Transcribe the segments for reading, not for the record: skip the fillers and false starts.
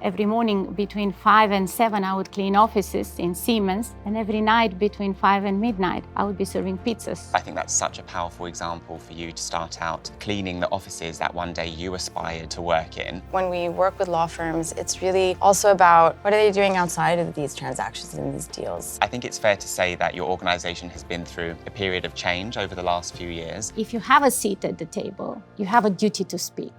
Every morning between 5 and 7, I would clean offices in Siemens, and every night between 5 and midnight, I would be serving pizzas. I think that's such a powerful example for you to start out cleaning the offices that one day you aspired to work in. When we work with law firms, it's really also about what are they doing outside of these transactions and these deals. I think it's fair to say that your organization has been through a period of change over the last few years. If you have a seat at the table, you have a duty to speak.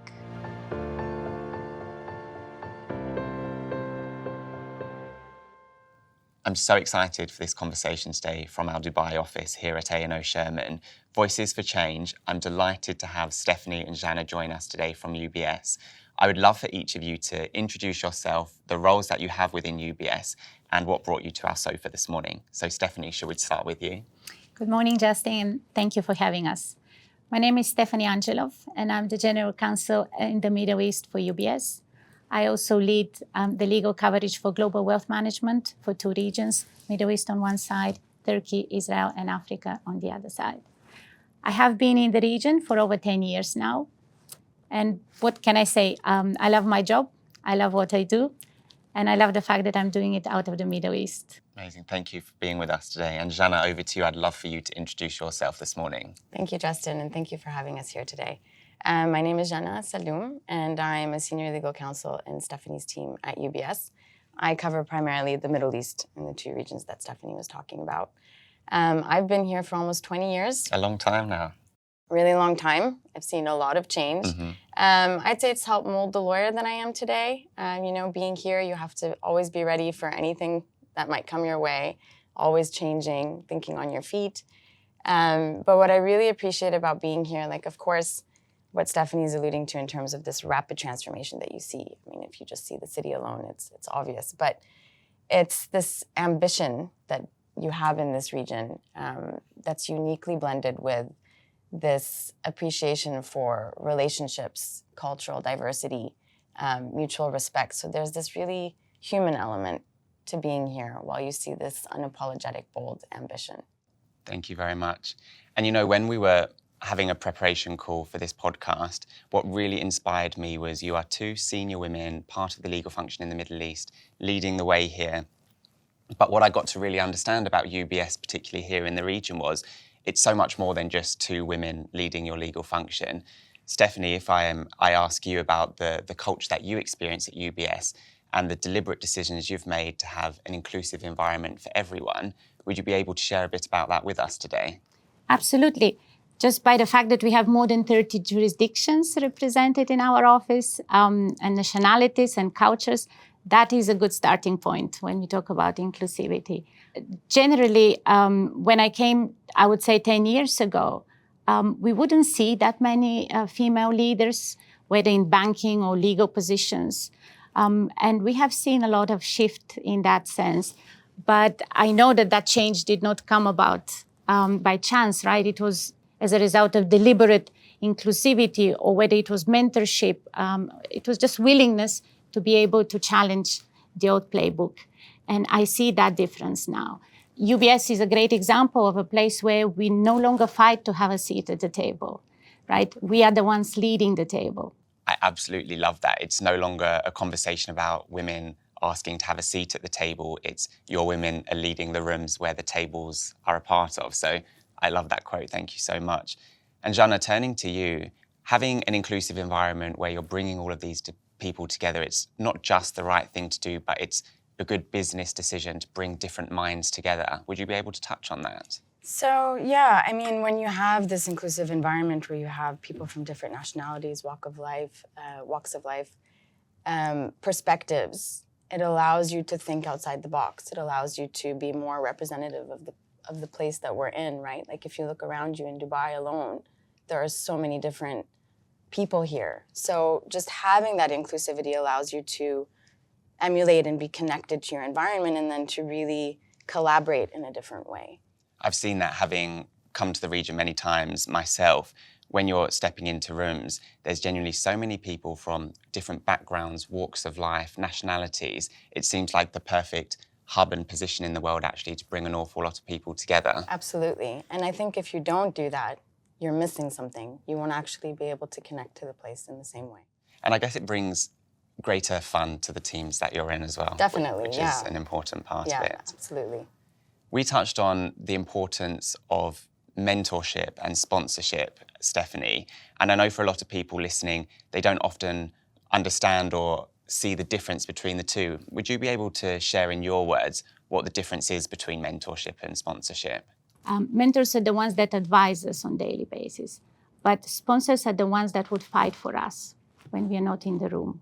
I'm so excited for this conversation today from our Dubai office here at A&O Sherman. Voices for Change. I'm delighted to have Stephanie and Jana join us today from UBS. I would love for each of you to introduce yourself, the roles that you have within UBS, and what brought you to our sofa this morning. So Stephanie, shall we start with you? Good morning, Justin. Thank you for having us. My name is Stephanie Angelov, and I'm the General Counsel in the Middle East for UBS. I also lead the legal coverage for global wealth management for 2 regions, Middle East on one side, Turkey, Israel, and Africa on the other side. I have been in the region for over 10 years now. And what can I say? I love my job, I love what I do, and I love the fact that I'm doing it out of the Middle East. Amazing. Thank you for being with us today. And Jana, over to you. I'd love for you to introduce yourself this morning. Thank you, Justin, and thank you for having us here today. My name is Jana Salloum, and I'm a Senior Legal Counsel in Stephanie's team at UBS. I cover primarily the Middle East and the 2 regions that Stephanie was talking about. I've been here for almost 20 years. A long time now. Really long time. I've seen a lot of change. I'd say it's helped mold the lawyer that I am today. Being here, you have to always be ready for anything that might come your way, always changing, thinking on your feet. But what I really appreciate about being here, of course, what Stephanie's alluding to in terms of this rapid transformation that you see. I mean, if you just see the city alone, it's obvious. But it's this ambition that you have in this region that's uniquely blended with this appreciation for relationships, cultural diversity, mutual respect. So there's this really human element to being here while you see this unapologetic, bold ambition. Thank you very much. And when we were having a preparation call for this podcast, what really inspired me was you are 2 senior women, part of the legal function in the Middle East, leading the way here. But what I got to really understand about UBS, particularly here in the region, was it's so much more than just 2 women leading your legal function. Stephanie, if I ask you about the culture that you experience at UBS and the deliberate decisions you've made to have an inclusive environment for everyone, would you be able to share a bit about that with us today? Absolutely. Just by the fact that we have more than 30 jurisdictions represented in our office, and nationalities and cultures, that is a good starting point when we talk about inclusivity. Generally, when I came, I would say 10 years ago, we wouldn't see that many female leaders, whether in banking or legal positions. And we have seen a lot of shift in that sense. But I know that change did not come about by chance, right? It was as a result of deliberate inclusivity, or whether it was mentorship, it was just willingness to be able to challenge the old playbook. And I see that difference now. UBS is a great example of a place where we no longer fight to have a seat at the table, right? We are the ones leading the table. I absolutely love that. It's no longer a conversation about women asking to have a seat at the table. It's your women are leading the rooms where the tables are a part of. So I love that quote. Thank you so much. And Jana, turning to you, having an inclusive environment where you're bringing all of these people together, it's not just the right thing to do, but it's a good business decision to bring different minds together. Would you be able to touch on that? So, yeah, I mean, when you have this inclusive environment where you have people from different nationalities, walks of life, perspectives, it allows you to think outside the box. It allows you to be more representative of the place that we're in, right? Like if you look around you in Dubai alone, there are so many different people here. So just having that inclusivity allows you to emulate and be connected to your environment and then to really collaborate in a different way. I've seen that, having come to the region many times myself. When you're stepping into rooms, there's genuinely so many people from different backgrounds, walks of life, nationalities. It seems like the perfect hub and position in the world actually to bring an awful lot of people together. Absolutely. And I think if you don't do that, you're missing something. You won't actually be able to connect to the place in the same way. And I guess it brings greater fun to the teams that you're in as well. Definitely, which yeah. is an important part Yeah, of it. absolutely. We touched on the importance of mentorship and sponsorship, Stephanie. And I know for a lot of people listening, they don't often understand or see the difference between the two. Would you be able to share in your words what the difference is between mentorship and sponsorship? Mentors are the ones that advise us on a daily basis, but sponsors are the ones that would fight for us when we are not in the room.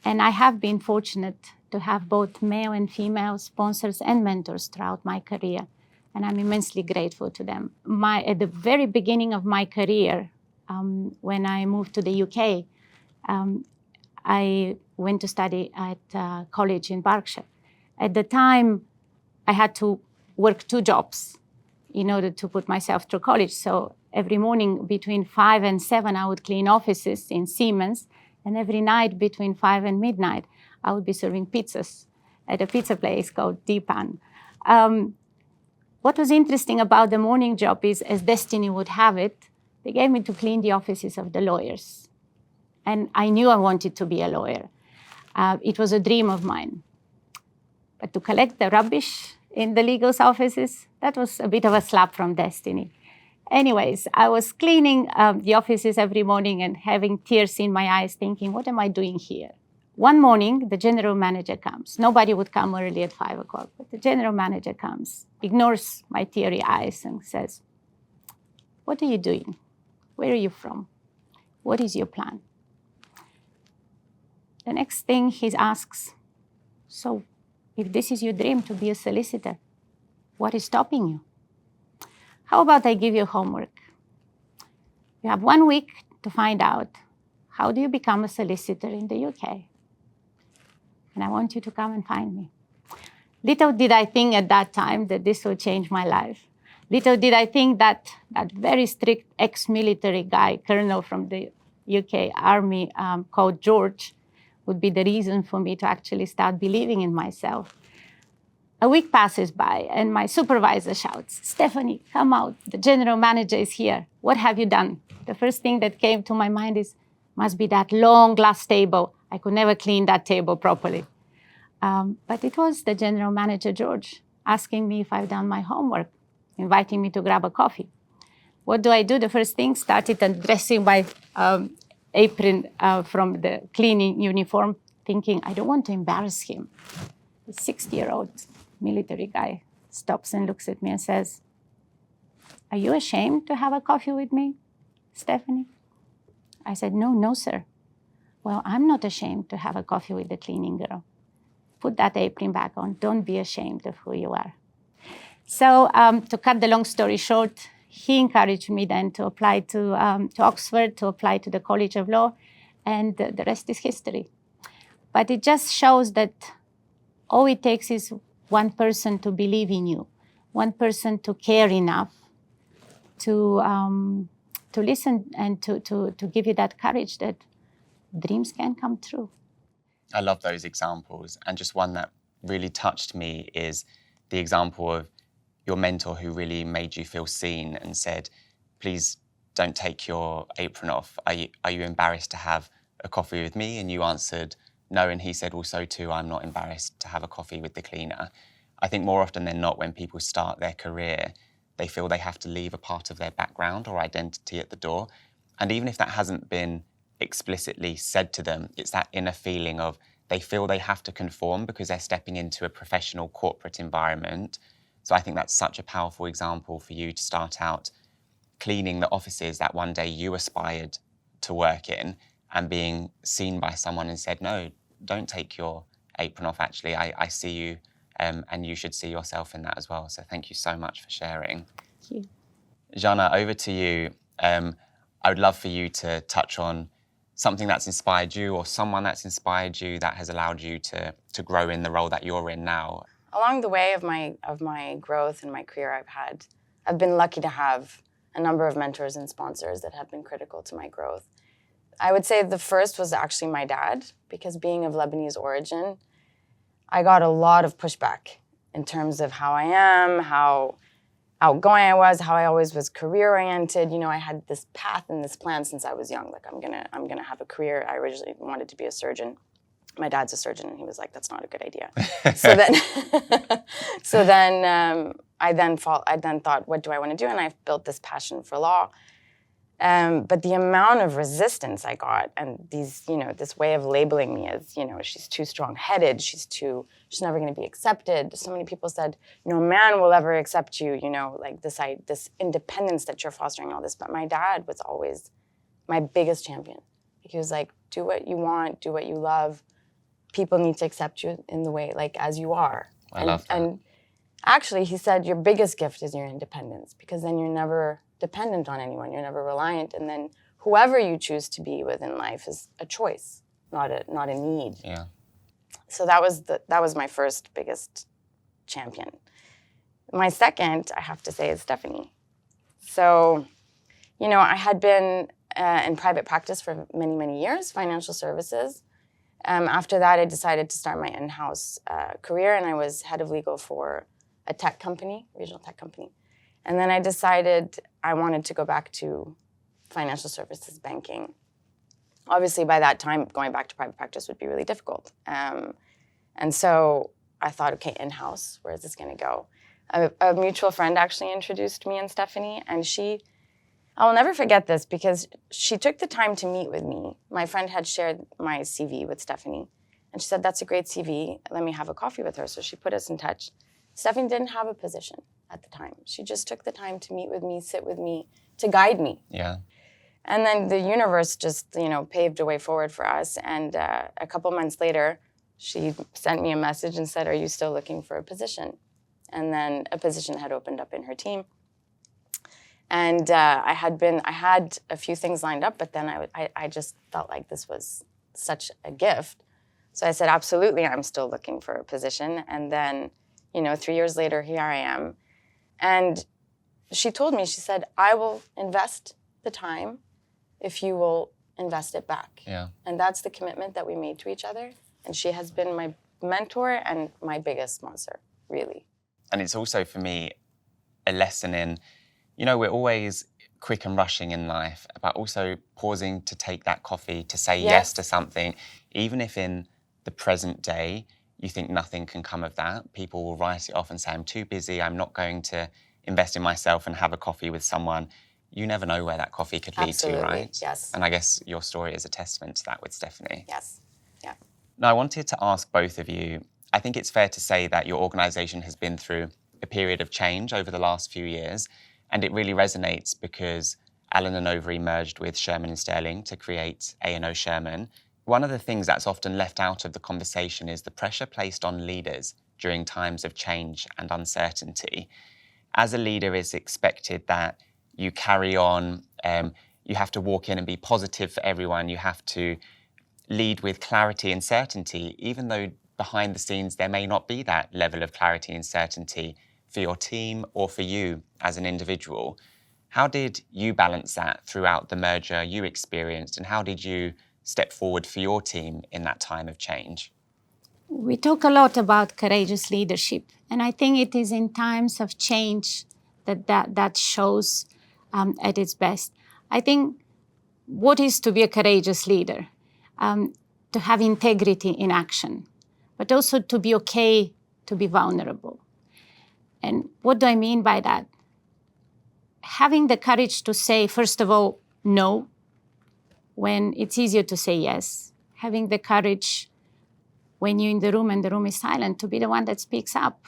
And I have been fortunate to have both male and female sponsors and mentors throughout my career, and I'm immensely grateful to them. At the very beginning of my career, when I moved to the UK, I went to study at college in Berkshire. At the time, I had to work 2 jobs in order to put myself through college. So every morning between 5 and 7, I would clean offices in Siemens. And every night between 5 and midnight, I would be serving pizzas at a pizza place called Deepan. What was interesting about the morning job is, as destiny would have it, they gave me to clean the offices of the lawyers. And I knew I wanted to be a lawyer. It was a dream of mine. But to collect the rubbish in the legal offices, that was a bit of a slap from destiny. Anyways, I was cleaning the offices every morning and having tears in my eyes, thinking, what am I doing here? One morning, the general manager comes. Nobody would come early at 5 o'clock, but the general manager comes, ignores my teary eyes and says, what are you doing? Where are you from? What is your plan? The next thing he asks, so if this is your dream to be a solicitor, what is stopping you? How about I give you homework? You have 1 week to find out how do you become a solicitor in the UK. And I want you to come and find me. Little did I think at that time that this would change my life. Little did I think that that very strict ex-military guy, colonel from the UK Army called George, would be the reason for me to actually start believing in myself. A week passes by and my supervisor shouts, Stephanie, come out. The general manager is here. What have you done? The first thing that came to my mind is, must be that long glass table. I could never clean that table properly. But it was the general manager, George, asking me if I've done my homework, inviting me to grab a coffee. What do? The first thing, started undressing my apron from the cleaning uniform, thinking, I don't want to embarrass him. The 60-year-old military guy stops and looks at me and says, are you ashamed to have a coffee with me, Stephanie? I said, no, sir. Well, I'm not ashamed to have a coffee with the cleaning girl. Put that apron back on. Don't be ashamed of who you are. So to cut the long story short, he encouraged me then to apply to Oxford, to apply to the College of Law, and the rest is history. But it just shows that all it takes is one person to believe in you, one person to care enough to listen and to give you that courage that dreams can come true. I love those examples. And just one that really touched me is the example of your mentor who really made you feel seen and said, please don't take your apron off. Are you embarrassed to have a coffee with me? And you answered no. And he said, well, so too, I'm not embarrassed to have a coffee with the cleaner. I think more often than not, when people start their career, they feel they have to leave a part of their background or identity at the door. And even if that hasn't been explicitly said to them, it's that inner feeling of they feel they have to conform because they're stepping into a professional corporate environment. So I think that's such a powerful example for you to start out cleaning the offices that one day you aspired to work in and being seen by someone and said, no, don't take your apron off. Actually, I see you and you should see yourself in that as well. So thank you so much for sharing. Thank you. Jana, over to you. I would love for you to touch on something that's inspired you or someone that's inspired you that has allowed you to grow in the role that you're in now. Along the way of my growth and my career, I've been lucky to have a number of mentors and sponsors that have been critical to my growth. I would say the first was actually my dad, because being of Lebanese origin, I got a lot of pushback in terms of how I am, how outgoing I was, how I always was career-oriented. You know, I had this path and this plan since I was young. Like, I'm gonna have a career. I originally wanted to be a surgeon. My dad's a surgeon, and he was like, "That's not a good idea." so then, I then thought, what do I want to do? And I built this passion for law. But the amount of resistance I got, and this way of labeling me as, she's too strong-headed, she's never going to be accepted. So many people said, no man will ever accept you, like this independence that you're fostering, all this. But my dad was always my biggest champion. He was like, do what you want, do what you love. People need to accept you in the way, like, as you are. I love that. And actually, he said, your biggest gift is your independence, because then you're never dependent on anyone, you're never reliant, and then whoever you choose to be with in life is a choice, not a need. Yeah. So that was my first biggest champion. My second, I have to say, is Stephanie. So, I had been in private practice for many, many years, financial services. After that, I decided to start my in-house career, and I was head of legal for a tech company, regional tech company. And then I decided I wanted to go back to financial services banking. Obviously, by that time, going back to private practice would be really difficult. And so I thought, okay, in-house, where is this going to go? A mutual friend actually introduced me and Stephanie, and I will never forget this because she took the time to meet with me. My friend had shared my CV with Stephanie, and she said, that's a great CV. Let me have a coffee with her. So she put us in touch. Stephanie didn't have a position at the time. She just took the time to meet with me, sit with me, to guide me. Yeah. And then the universe just, paved a way forward for us. And a couple months later, she sent me a message and said, are you still looking for a position? And then a position had opened up in her team. And I had a few things lined up, but then I just felt like this was such a gift. So I said, absolutely, I'm still looking for a position. And then, 3 years later, here I am. And she told me, she said, I will invest the time if you will invest it back. Yeah. And that's the commitment that we made to each other. And she has been my mentor and my biggest sponsor, really. And it's also, for me, a lesson in, we're always quick and rushing in life, but also pausing to take that coffee, to say yes to something, even if in the present day, you think nothing can come of that. People will write it off and say, I'm too busy, I'm not going to invest in myself and have a coffee with someone. You never know where that coffee could lead to, right? Yes. And I guess your story is a testament to that with Stephanie. Yes. Yeah. Now, I wanted to ask both of you, I think it's fair to say that your organisation has been through a period of change over the last few years, and it really resonates because Allen & Overy merged with Sherman & Sterling to create A&O Sherman. One of the things that's often left out of the conversation is the pressure placed on leaders during times of change and uncertainty. As a leader, it's expected that you carry on, you have to walk in and be positive for everyone, you have to lead with clarity and certainty, even though behind the scenes there may not be that level of clarity and certainty for your team or for you as an individual. How did you balance that throughout the merger you experienced, and how did you step forward for your team in that time of change? We talk a lot about courageous leadership, and I think it is in times of change that shows at its best. I think what is to be a courageous leader? To have integrity in action, but also to be okay to be vulnerable. And what do I mean by that? Having the courage to say, first of all, no, when it's easier to say yes. Having the courage when you're in the room and the room is silent to be the one that speaks up.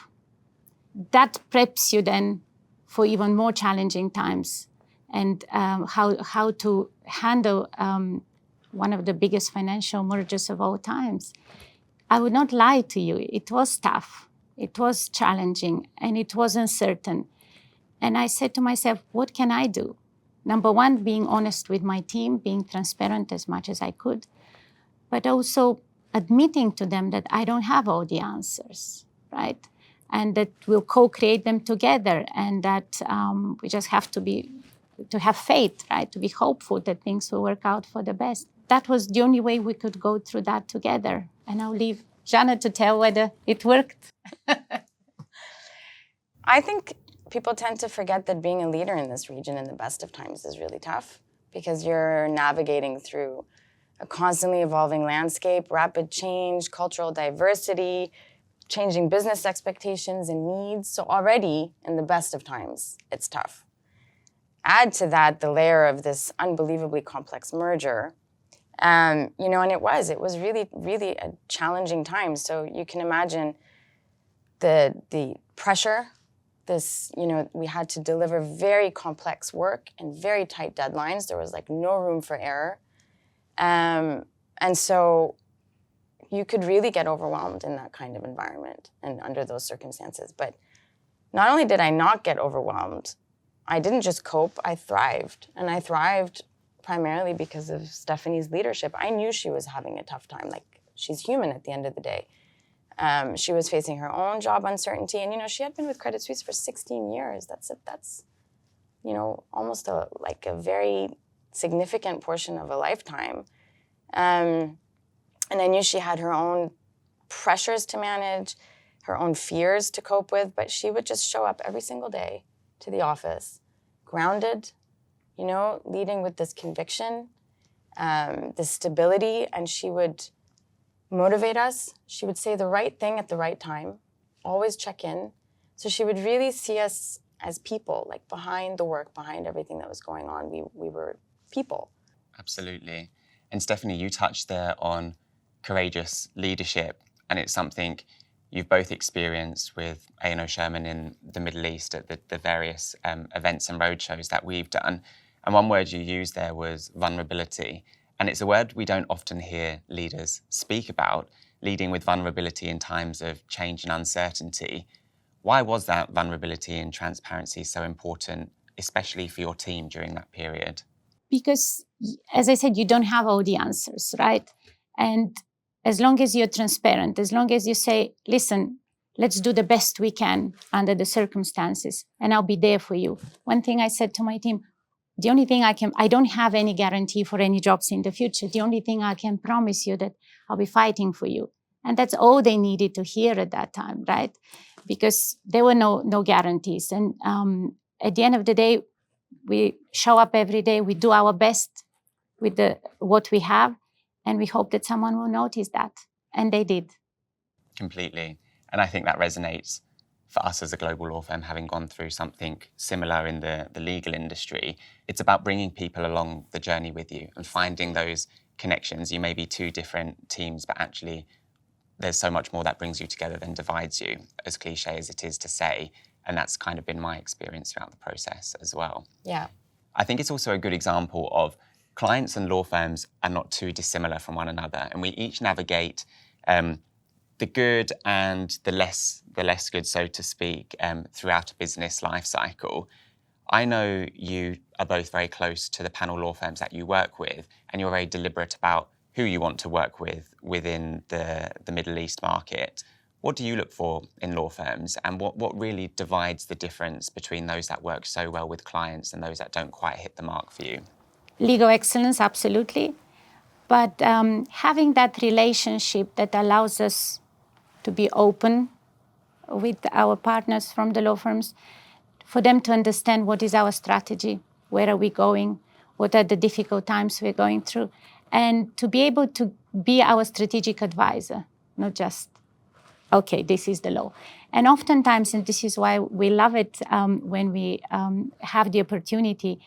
That preps you then for even more challenging times and how to handle one of the biggest financial mergers of all times. I would not lie to you. It was tough. It was challenging, and it was uncertain. And I said to myself, what can I do? Number one, being honest with my team, being transparent as much as I could, but also admitting to them that I don't have all the answers, right? And that we'll co-create them together, and that we just have to have faith, right? To be hopeful that things will work out for the best. That was the only way we could go through that together. And I'll leave Jana to tell whether it worked. I think people tend to forget that being a leader in this region in the best of times is really tough because you're navigating through a constantly evolving landscape, rapid change, cultural diversity, changing business expectations and needs. So already, in the best of times, it's tough. Add to that the layer of this unbelievably complex merger. And it was really, really a challenging time. So you can imagine the pressure. We had to deliver very complex work and very tight deadlines. There was no room for error. And so you could really get overwhelmed in that kind of environment and under those circumstances. But not only did I not get overwhelmed, I didn't just cope, I thrived. And I thrived primarily because of Stephanie's leadership. I knew she was having a tough time. She's human at the end of the day. She was facing her own job uncertainty. And, she had been with Credit Suisse for 16 years. That's almost a very significant portion of a lifetime. And I knew she had her own pressures to manage, her own fears to cope with, but she would just show up every single day to the office, grounded, leading with this conviction, this stability, and she would motivate us. She would say the right thing at the right time, always check in. So she would really see us as people, behind the work, behind everything that was going on. We were people. Absolutely. And Stephanie, you touched there on courageous leadership, and it's something you've both experienced with A&O Sherman in the Middle East at the various events and roadshows that we've done. And one word you used there was vulnerability. And it's a word we don't often hear leaders speak about, leading with vulnerability in times of change and uncertainty. Why was that vulnerability and transparency so important, especially for your team during that period? Because, as I said, you don't have all the answers, right? And as long as you're transparent, as long as you say, listen, let's do the best we can under the circumstances, and I'll be there for you. One thing I said to my team, the only thing I don't have any guarantee for any jobs in the future. The only thing I can promise you that I'll be fighting for you. And that's all they needed to hear at that time, right? Because there were no guarantees. And at the end of the day, we show up every day, we do our best with what we have, and we hope that someone will notice that. And they did. Completely. And I think that resonates for us as a global law firm, having gone through something similar in the legal industry. It's about bringing people along the journey with you and finding those connections. You may be two different teams, but actually there's so much more that brings you together than divides you, as cliche as it is to say. And that's kind of been my experience throughout the process as well. Yeah. I think it's also a good example of clients and law firms are not too dissimilar from one another, and we each navigate the good and the less good, so to speak, throughout a business life cycle. I know you are both very close to the panel law firms that you work with, and you're very deliberate about who you want to work with within the Middle East market. What do you look for in law firms, and what really divides the difference between those that work so well with clients and those that don't quite hit the mark for you? Legal excellence, absolutely. But having that relationship that allows us to be open with our partners from the law firms, for them to understand what is our strategy, where are we going, what are the difficult times we're going through, and to be able to be our strategic advisor, not just, okay, this is the law. And oftentimes, and this is why we love it when we have the opportunity,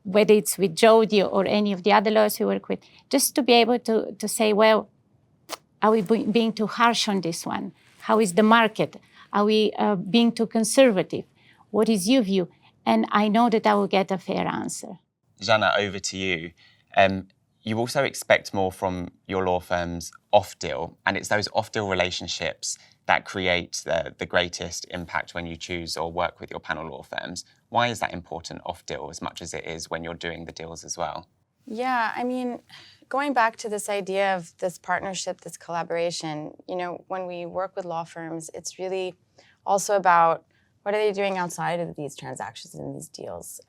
whether it's with Jody or any of the other lawyers we work with, just to be able to say, well, are we being too harsh on this one? How is the market? Are we being too conservative? What is your view? And I know that I will get a fair answer. Jana, over to you. You also expect more from your law firms off-deal, and it's those off-deal relationships that create the greatest impact when you choose or work with your panel law firms. Why is that important off-deal as much as it is when you're doing the deals as well? Yeah, I mean, going back to this idea of this partnership, this collaboration, when we work with law firms, it's really also about what are they doing outside of these transactions and these deals.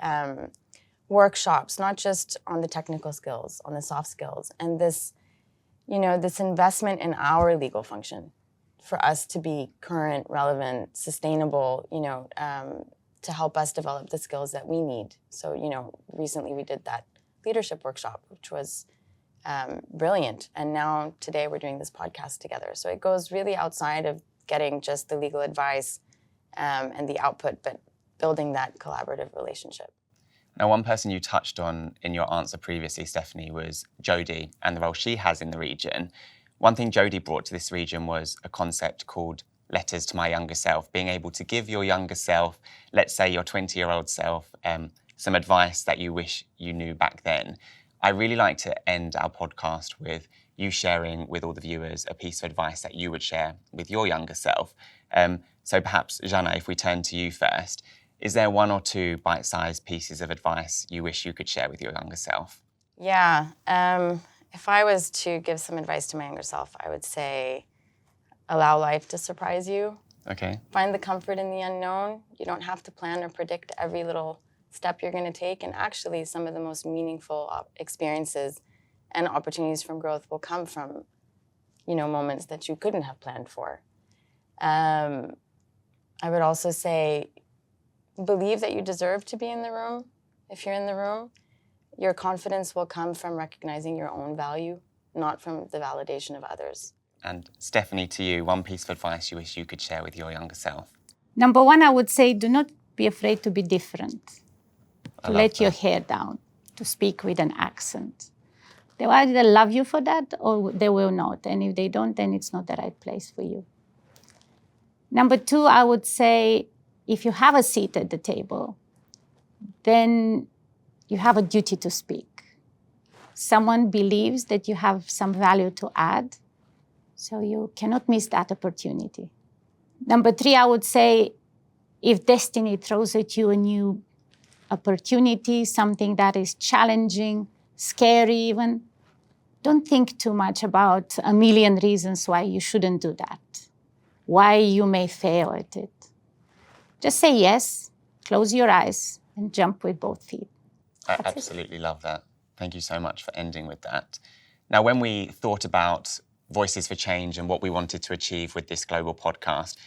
Workshops, not just on the technical skills, on the soft skills, and this investment in our legal function for us to be current, relevant, sustainable, to help us develop the skills that we need. So, recently we did that leadership workshop, which was brilliant. And now today we're doing this podcast together. So it goes really outside of getting just the legal advice and the output, but building that collaborative relationship. Now, one person you touched on in your answer previously, Stephanie, was Jodie and the role she has in the region. One thing Jodie brought to this region was a concept called letters to my younger self, being able to give your younger self, let's say your 20-year-old self, some advice that you wish you knew back then. I really like to end our podcast with you sharing with all the viewers a piece of advice that you would share with your younger self. So perhaps, Jana, if we turn to you first, is there one or two bite-sized pieces of advice you wish you could share with your younger self? Yeah. If I was to give some advice to my younger self, I would say allow life to surprise you. Okay. Find the comfort in the unknown. You don't have to plan or predict every little step you're going to take. And actually, some of the most meaningful experiences and opportunities from growth will come from, moments that you couldn't have planned for. I would also say, believe that you deserve to be in the room. If you're in the room, your confidence will come from recognizing your own value, not from the validation of others. And Stephanie, to you, one piece of advice you wish you could share with your younger self? Number one, I would say do not be afraid to be different, to let your hair down, to speak with an accent. They will either love you for that or they will not. And if they don't, then it's not the right place for you. Number two, I would say if you have a seat at the table, then you have a duty to speak. Someone believes that you have some value to add, so you cannot miss that opportunity. Number three, I would say if destiny throws at you a new opportunity, something that is challenging, scary even, don't think too much about a million reasons why you shouldn't do that, why you may fail at it. Just say yes, close your eyes, and jump with both feet. I absolutely love that. Thank you so much for ending with that. Now, when we thought about Voices for Change and what we wanted to achieve with this global podcast,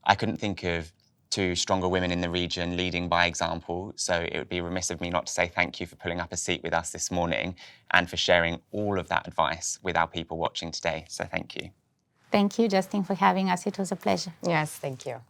I couldn't think of two stronger women in the region leading by example. So it would be remiss of me not to say thank you for pulling up a seat with us this morning and for sharing all of that advice with our people watching today. So thank you. Thank you, Justin, for having us. It was a pleasure. Yes, thank you.